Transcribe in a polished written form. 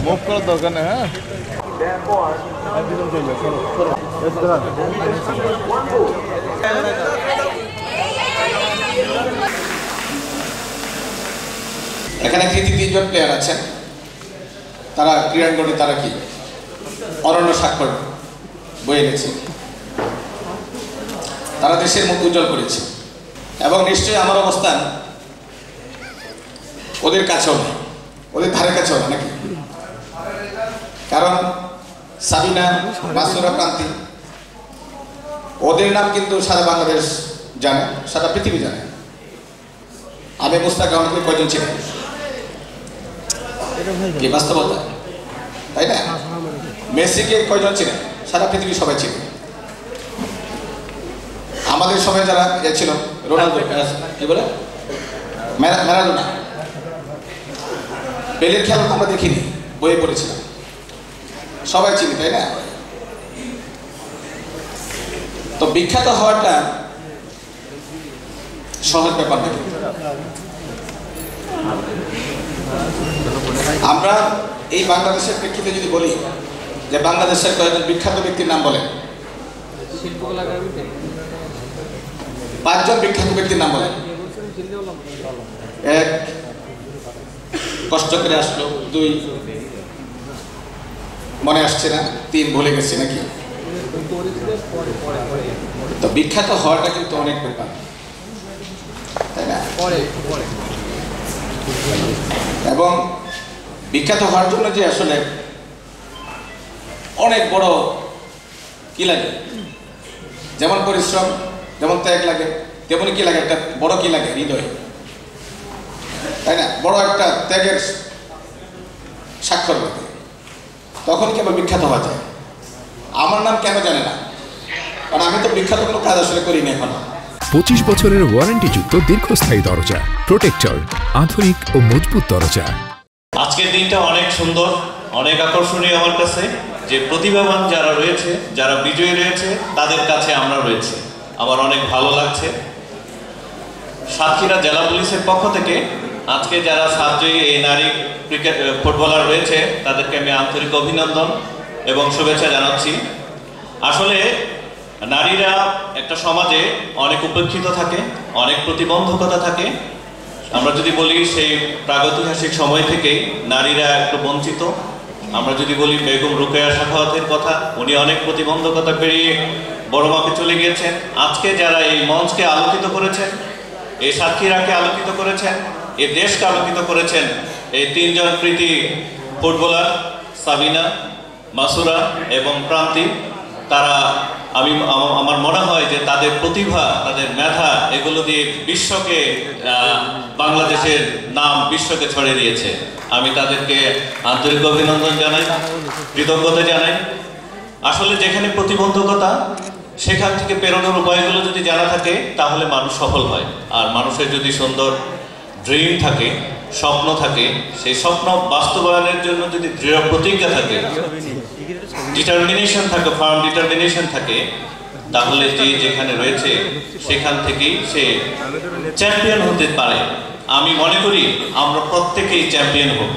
Move করার দরকার নেই। হ্যাঁ এখানে তিনজন প্লেয়ার আছেন, তারা ক্রীড়াঙ্গনে তারা কি অরণ্য স্বাক্ষর বয়ে গেছে, তারা দেশের মুখ উজ্জ্বল করেছে এবং নিশ্চয়ই আমার অবস্থান ওদের কাছেও নেই, ওদের ধারে কাছেও না নাকি? কারণ সাবিনা, মাসুরা, প্রান্তি ওদের নাম কিন্তু সারা বাংলাদেশ জানে, সারা পৃথিবী জানে। আমি মুস্তাক আহমেদকে কয়জন চিনি? কি বাস্তবতা, তাই না? মেসিকে কয়জন চিনে? সারা পৃথিবী সবাই চিনে। আমাদের সময় যারা ছিল রোনালদো, কি বলে ম্যারাডোনা, পেলের খেলা তো আমরা দেখিনি, বইয়ে পড়েছিলাম, সবাই চিনি, তাই না? তো বিখ্যাত হওয়াটা সহজ ব্যাপার নাকি? আমরা এই বাংলাদেশের প্রেক্ষিতে যদি বলি যে বাংলাদেশের কয়েকজন বিখ্যাত ব্যক্তির নাম বলেন, 5 জন বিখ্যাত ব্যক্তির নাম বলেন। 1 কষ্ট করে আসলো, 2 মনে আসছে না, 3 ভুলে গেছে নাকি? তো বিখ্যাত হওয়াটা কিন্তু অনেক ব্যাপার, তাই না? এবং বিখ্যাত হওয়ার জন্য যে আসলে অনেক বড় কি লাগে, যেমন পরিশ্রম, যেমন ত্যাগ লাগে, তেমনি কি লাগে, একটা বড় কি লাগে, হৃদয়, তাই না? বড় একটা ত্যাগের স্বাক্ষর লাগে, তখন কেবল বিখ্যাত হওয়া যায়। আমার নাম কেন জানে না? কারণ আমি তো বিখ্যাত কোনো কাজ আসলে করিনি এখন। 25 বছরের ওয়ারেন্টিযুক্ত দীর্ঘস্থায়ী দরজা প্রোটেক্টর, আধুনিক ও মজবুত দরজা। আজকের দিনটা অনেক সুন্দর, অনেক আকর্ষণীয় আমার কাছে, যে প্রতিভাবান যারা রয়েছে, যারা বিজয়ী রয়েছে, তাদের কাছে আমরা রয়েছে, আমার অনেক ভালো লাগছে। সাতক্ষীরা জেলা পুলিশের পক্ষ থেকে আজকে যারা সাতজয়ী এই নারী ক্রিকেট ফুটবলার রয়েছে, তাদেরকে আমি আন্তরিক অভিনন্দন এবং শুভেচ্ছা জানাচ্ছি। আসলে নারীরা একটা সমাজে অনেক উপেক্ষিত থাকে, অনেক প্রতিবন্ধকতা থাকে। আমরা যদি বলি সেই প্রাগৈতিহাসিক সময় থেকেই নারীরা একটু বঞ্চিত। আমরা যদি বলি বেগম রোকেয়া সাখাওয়াতের কথা, উনি অনেক প্রতিবন্ধকতা পেরিয়ে বড় মাপে চলে গিয়েছেন। আজকে যারা এই মঞ্চকে আলোকিত করেছেন, এই সাতক্ষীরাকে আলোকিত করেছেন, এই দেশকে আলোকিত করেছেন, এই 3 জন কৃতি ফুটবলার সাবিনা, মাসুরা এবং প্রান্তি, তারা আমার মনে হয় যে তাদের প্রতিভা, তাদের মেধা, এগুলো দিয়ে বিশ্বকে, বাংলাদেশের নাম বিশ্বকে ছড়িয়ে দিয়েছে। আমি তাদেরকে আন্তরিক অভিনন্দন জানাই, কৃতজ্ঞতা জানাই। আসলে যেখানে প্রতিবন্ধকতা, সেখান থেকে প্রেরণার উপায়গুলো যদি জানা থাকে, তাহলে মানুষ সফল হয়। আর মানুষের যদি সুন্দর ড্রিম থাকে, স্বপ্ন থাকে, সেই স্বপ্ন বাস্তবায়নের জন্য যদি দৃঢ় প্রতিজ্ঞা থাকে, ডিটারমিনেশন থাকে, ফার্ম ডিটারমিনেশন থাকে, তাহলে যে যেখানে রয়েছে সেখান থেকেই সে চ্যাম্পিয়ন হতে পারে। আমি মনে করি আমরা প্রত্যেকেই চ্যাম্পিয়ন হব।